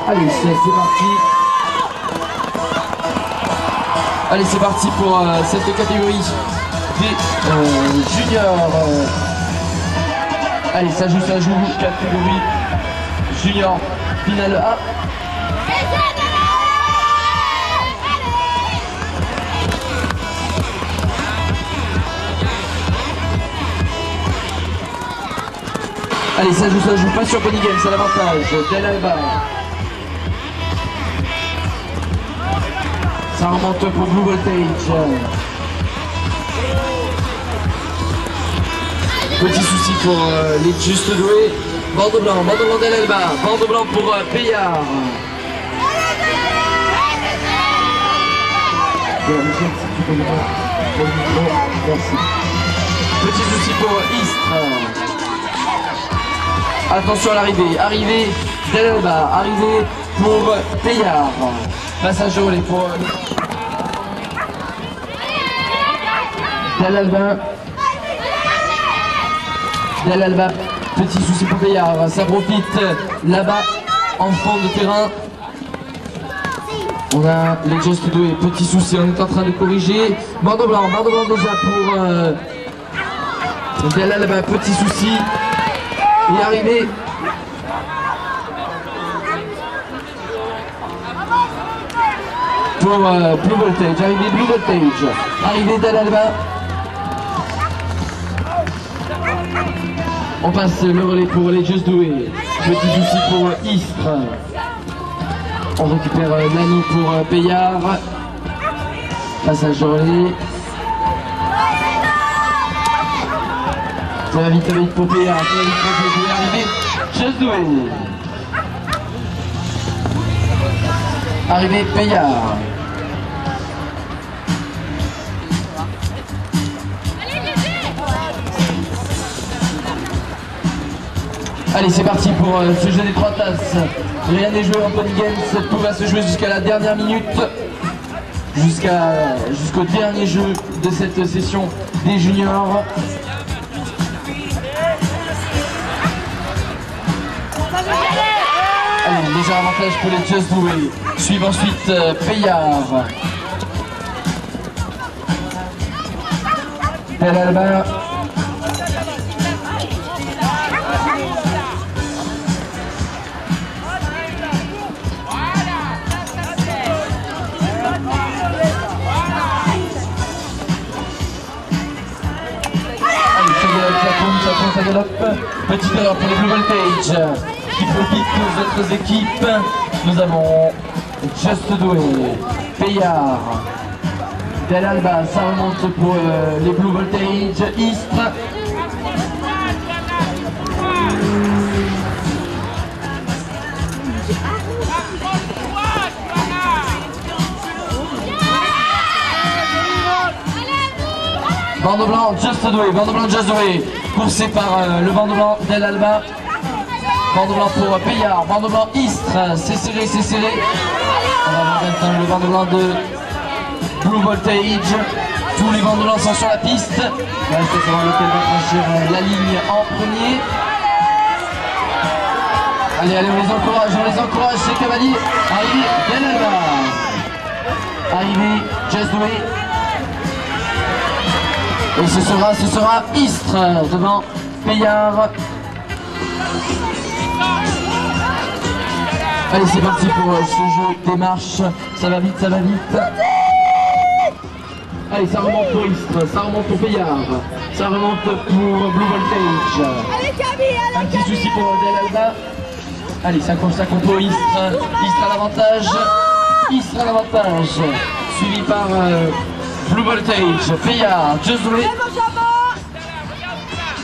Allez, c'est parti. Allez, c'est parti pour cette catégorie des juniors. Allez, ça joue, catégorie junior, finale A. Allez, ça joue, pas sur Bonny Game, c'est l'avantage. Del Alba. Ça remonte pour Blue Voltage. Petit souci pour les Juste Doués. Bandeau blanc Del Alba. Bandeau blanc pour Payard. Petit souci pour Istres. Attention à l'arrivée. Arrivée Del Alba. Arrivée pour Payard. Passage au relais pour Del Alba. Del Alba, petit souci pour Payard, ça profite là-bas en fond de terrain. On a les Just Doués, petit souci, on est en train de corriger. Bandeau blanc déjà pour Del Alba, petit souci. Et arrivé. Pour Blue Voltage, arrivé Blue Voltage, arrivé Del Alba. On passe le relais pour les Just Doués. Petit souci pour Istres. On récupère Nani pour Payard. Passage de relais. Ça va vite pour Payard. Ça va vite pour Just Doués. Arrivé Just Doués. Arrivé Payard. Allez, c'est parti pour ce jeu des 3 tasses. Rien n'est joué en Bonny Games. Tout va se jouer jusqu'à la dernière minute. Jusqu'au dernier jeu de cette session des juniors. Allez, léger avantage pour les Just Doués. Suivent ensuite Payard. Del Alba. Ça galope. Petite erreur pour les Blue Voltage qui profitent aux autres équipes. Nous avons Just Doué, Payard, Del Alba, ça remonte pour les Blue Voltage, Istres. Bandeau blanc, Just Doué, coursé par le bandeau blanc Del Alba. Bandeau blanc pour Payard, bandeau blanc Istres, c'est serré. On va voir maintenant le bandeau blanc de Blue Voltage. Tous les bandeaux blancs sont sur la piste. Il reste à savoir lequel va franchir la ligne en premier. Allez, on les encourage, c'est Cavalier. Arrivé Del Alba. Arrivé Just Doué. Et ce sera Istres devant Payard. Allez, c'est parti pour ce jeu des marches. Ça va vite. Allez, ça remonte pour Istres, ça remonte pour Payard, ça remonte pour Blue Voltage. Un petit souci pour Del Alba. Allez, ça compte pour Istres. Istres à l'avantage. Suivi par Blue Voltage, Payard, Just Doué.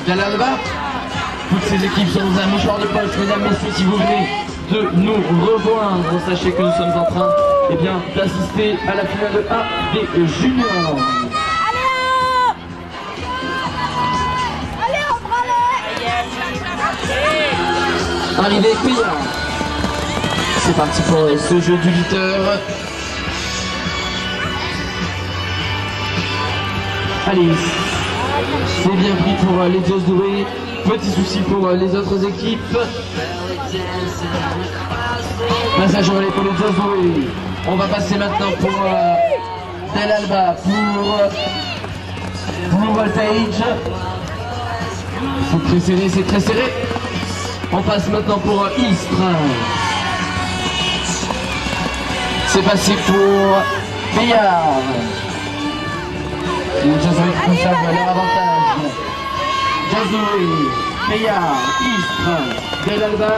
Del Alba. Toutes ces équipes sont dans un mouchoir de poche, mesdames, messieurs, si vous venez de nous rejoindre, sachez que nous sommes en train d'assister à la finale A des juniors. Arrivé Payard. C'est parti pour ce jeu du 8h. Allez, c'est bien pris pour les Just Doué. Petit souci pour les autres équipes. Passage au relais pour les Josué. On va passer maintenant pour Del Alba, pour Blue Voltage. C'est très serré, c'est très serré. On passe maintenant pour Istres. C'est passé pour Payard. Les Josué qui conservent leur avantage. Josué, Payard, Istres, Del Alba.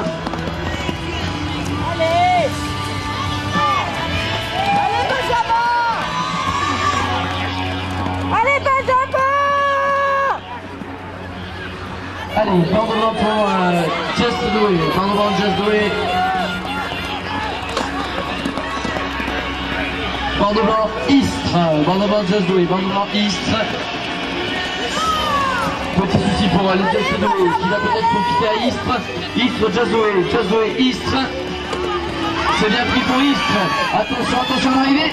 Allez, bande blanc pour Just Do It, bande blanc Just Do It. Bande blanc Istres, bande blanc Just Do It, bande blanc Istres. Petit souci pour les Just Do It, qui va peut-être profiter à Istres. Istres, Just Do It, Istres. C'est bien pris pour Istres. Attention, attention à l'arrivée.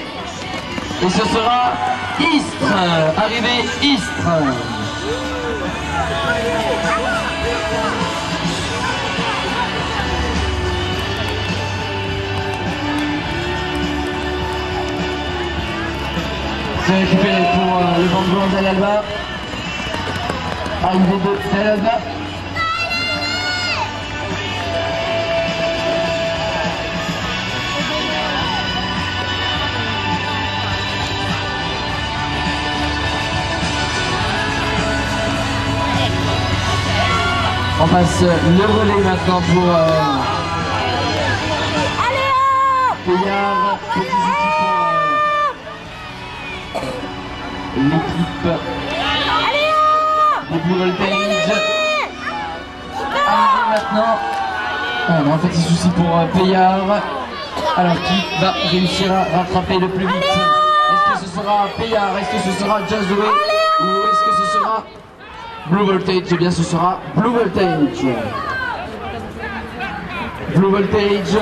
Et ce sera Istres, arrivée Istres. C'est récupéré pour le banc blanc Del Alba. Arrivée de Del Alba. On passe le relais maintenant pour Payard, petit outil pour l'équipe de Blue Voltage. Arrivé maintenant. On a un petit souci pour Payard. Alors qui va réussir à rattraper le plus vite? Est-ce que ce sera Payard? Est-ce que ce sera Josué? Ou est-ce que ce sera Blue Voltage? Eh bien ce sera Blue Voltage. Blue Voltage.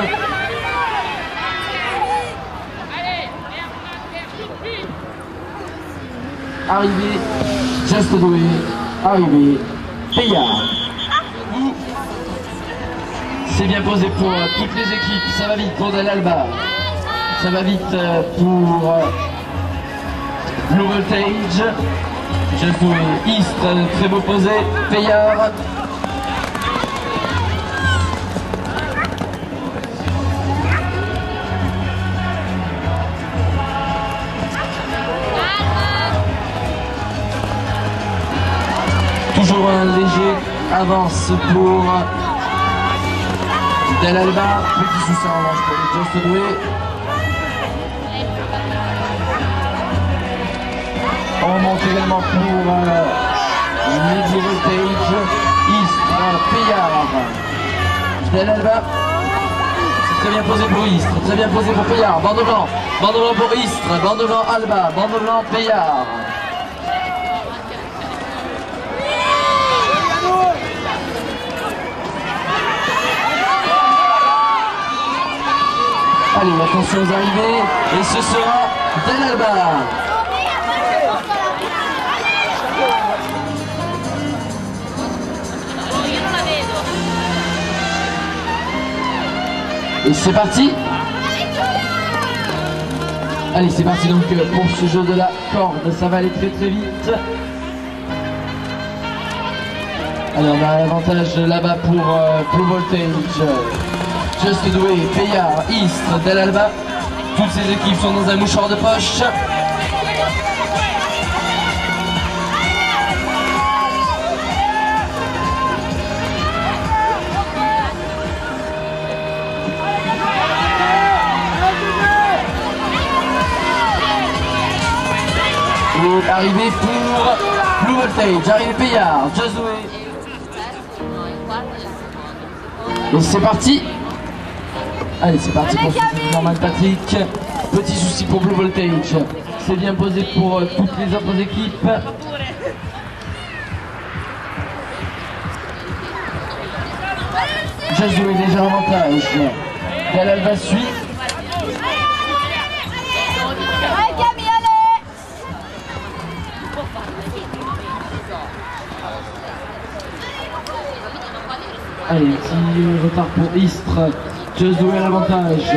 Arrivé Just Do It. Arrivé Payard. C'est bien posé pour toutes les équipes. Ça va vite pour Del Alba. Ça va vite pour Blue Voltage. Just Do It, Istres, très beau posé, Payard. Toujours un léger avance pour Del Alba, petit souci en revanche pour les Just Do It. On monte également pour les Blue Voltage, Istres, Payard, Del Alba. C'est très bien posé pour Istres, très bien posé pour Payard. Bande blanc pour Istres, bande blanc Alba, bande blanc Payard. Allez, attention aux arrivées, et ce sera Del Alba. Et c'est parti. Allez, c'est parti donc pour ce jeu de la corde, ça va aller très très vite. Allez, on a l'avantage là-bas pour Blue Voltage. Just Do It, Payard, Istres, Del Alba. Toutes ces équipes sont dans un mouchoir de poche. Et arrivé pour Blue Voltage, arrivé Payard, Just Do It. Et c'est parti. Allez, c'est parti pour ce normal Patrick. Petit souci pour Blue Voltage. C'est bien posé pour toutes les autres équipes. Just Do It, léger avantage. Del Alba suit. Allez, petit retard pour Istres. Just Do It à l'avantage.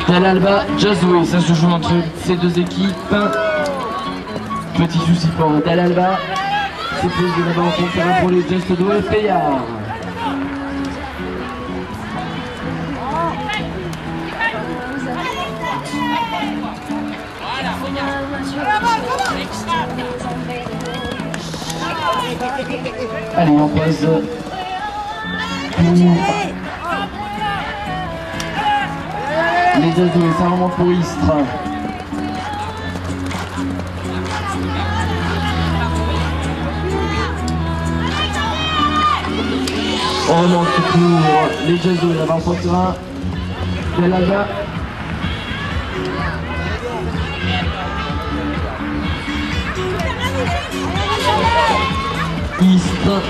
Del Alba, Just Do It. Ça se joue entre ces deux équipes. Petit souci pour Del Alba. C'est plus de la rencontre pour les Just Do It Payard. Allez, on pose les Just Do It, c'est un moment pour Istres. On remonte pour les Just Do It, l'avant-poste de l'Alba. Istres.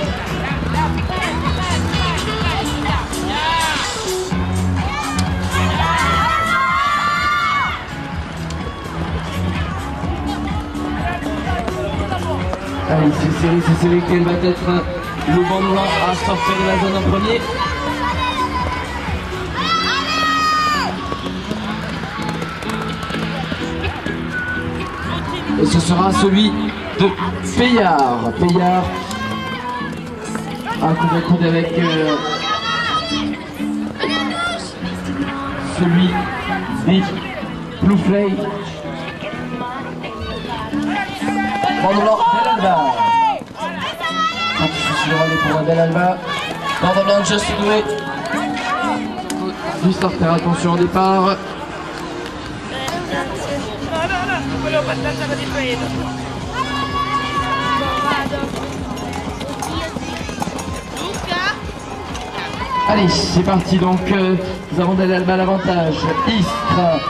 Allez, c'est serré, quel va être le banc noir à sortir de la zone en premier. Et ce sera celui de Payard. Payard, un coup de coude avec celui des Blue Flame. Bandeau blanc, Del Alba. Un petit souci de relais pour Del Alba. Bandeau blanc, Just Do It. Juste à faire attention au départ. Allez, c'est parti donc, nous avons Del Alba à l'avantage. Istres.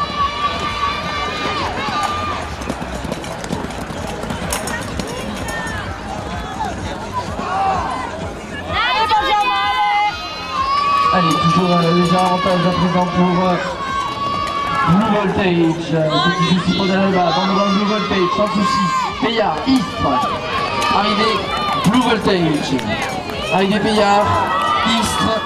Allez, toujours léger avantage à présent pour Blue Voltage. Petit souci pour Del Alba, dans le Blue Voltage, sans souci. Payard, Istres. Arrivé, Blue Voltage. Arrivé Payard, Istres.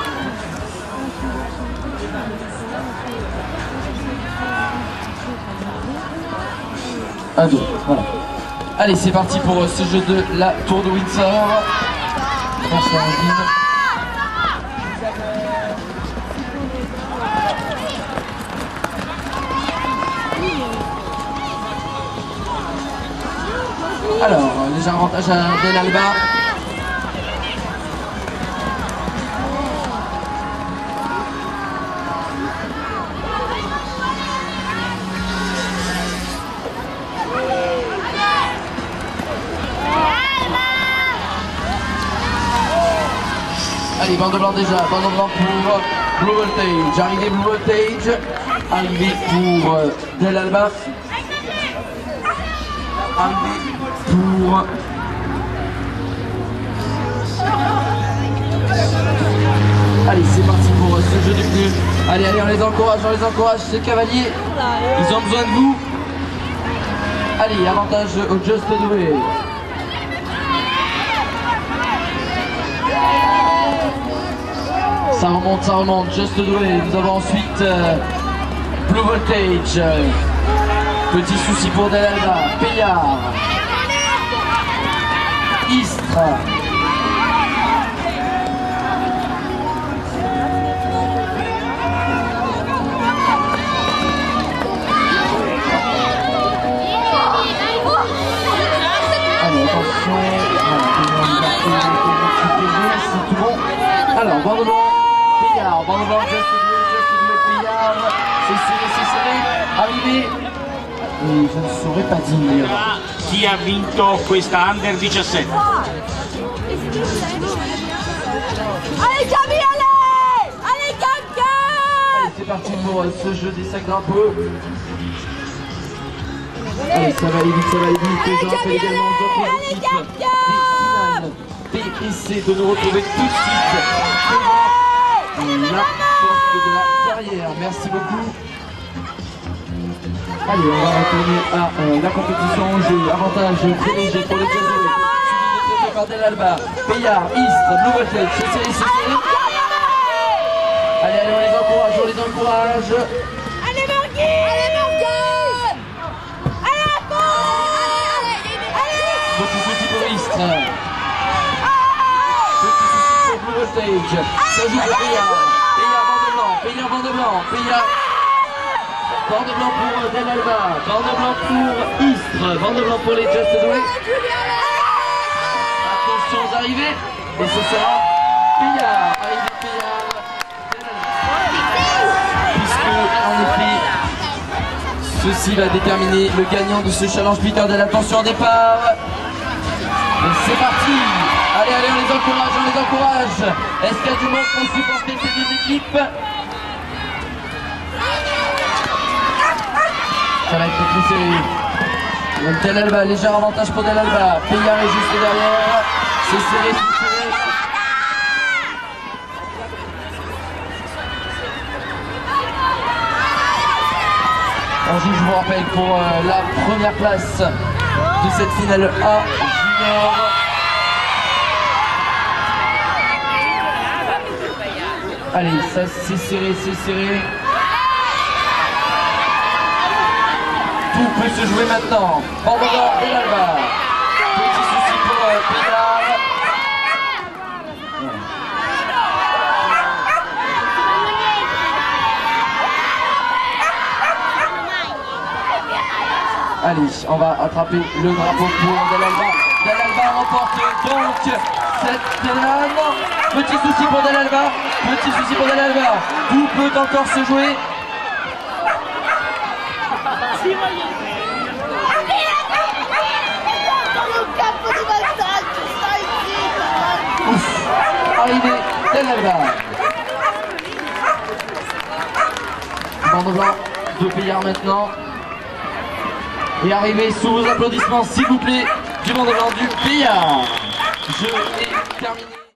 Un, deux, voilà. Allez, c'est parti pour ce jeu de la Tour de Windsor. Merci Andine. Alors, déjà avantage à Del Alba. Allez, bandeau blanc déjà, bandeau blanc pour Blue Voltage. Arrivé Blue Voltage. Arrivé pour Del Alba. Arrivé pour allez, c'est parti pour ce jeu du plus. Allez, on les encourage, ces cavaliers. Ils ont besoin de vous. Allez, avantage au Just Do It. Ça remonte, Just Do It. Nous avons ensuite Blue Voltage. Petit souci pour Del Alba, Payard, Istres. Allez, attention. C'est tout bon. Alors, bandeau blanc, Payard, bandeau blanc, Just Do It, Payard. C'est serré, arrivé. Je ne saurais pas dire. Chi ha vinto questa Under 17? Allez Camille, allez! Allez quelqu'un! Allez, c'est parti pour ce jeu des sacs drapeaux. Allez, ça va aller vite, Je rappelle également allez quelqu'un! B et C de nous retrouver tout de suite. La porte de la carrière. Merci beaucoup. Allez, on va retourner à la compétition en jeu. Avantage privilégié pour les Jazzoués. Suivi de par Del Alba, Payard, East, Blue Voltage, c'est serré, c'est serré. Allez, allez, on les encourage, on les encourage. Allez Morgan! Allez Morgan! Allez Petit souci pour East. Petit souci pour Blue Voltage. Ça joue pour Payard. Payard, banc de blanc. Payard. Banc de blanc pour Del Alba. Banc de blanc pour Istres. Banc de blanc pour les Just Doués. Attention aux arrivées. Et ce sera Payard. Arrivée Payard. Puisque, en effet, ceci va déterminer le gagnant de ce challenge Peter Del. Attention au départ. Et c'est parti. Allez, allez, on les encourage, on les encourage. Est-ce qu'il y a du monde pour supporter ces deux équipes? Ça va être très serré. Del Alba, léger avantage pour Del Alba. Payard est juste derrière. C'est serré, c'est serré. On joue, je vous rappelle, pour la première place de cette finale A junior. Allez, ça c'est serré, c'est serré. Tout peut se jouer maintenant. Banc de blanc, Del Alba. Petit souci pour Payard. Allez, on va attraper le drapeau pour Del Alba. Del Alba remporte donc cette finale. Petit souci pour Del Alba. Petit souci pour Del Alba. Tout peut encore se jouer. Ouf. Arrivé Del Alba. Banc de blanc de Payard maintenant. Et arrivé sous vos applaudissements s'il vous plaît du banc de blanc du Payard. Je vais terminer.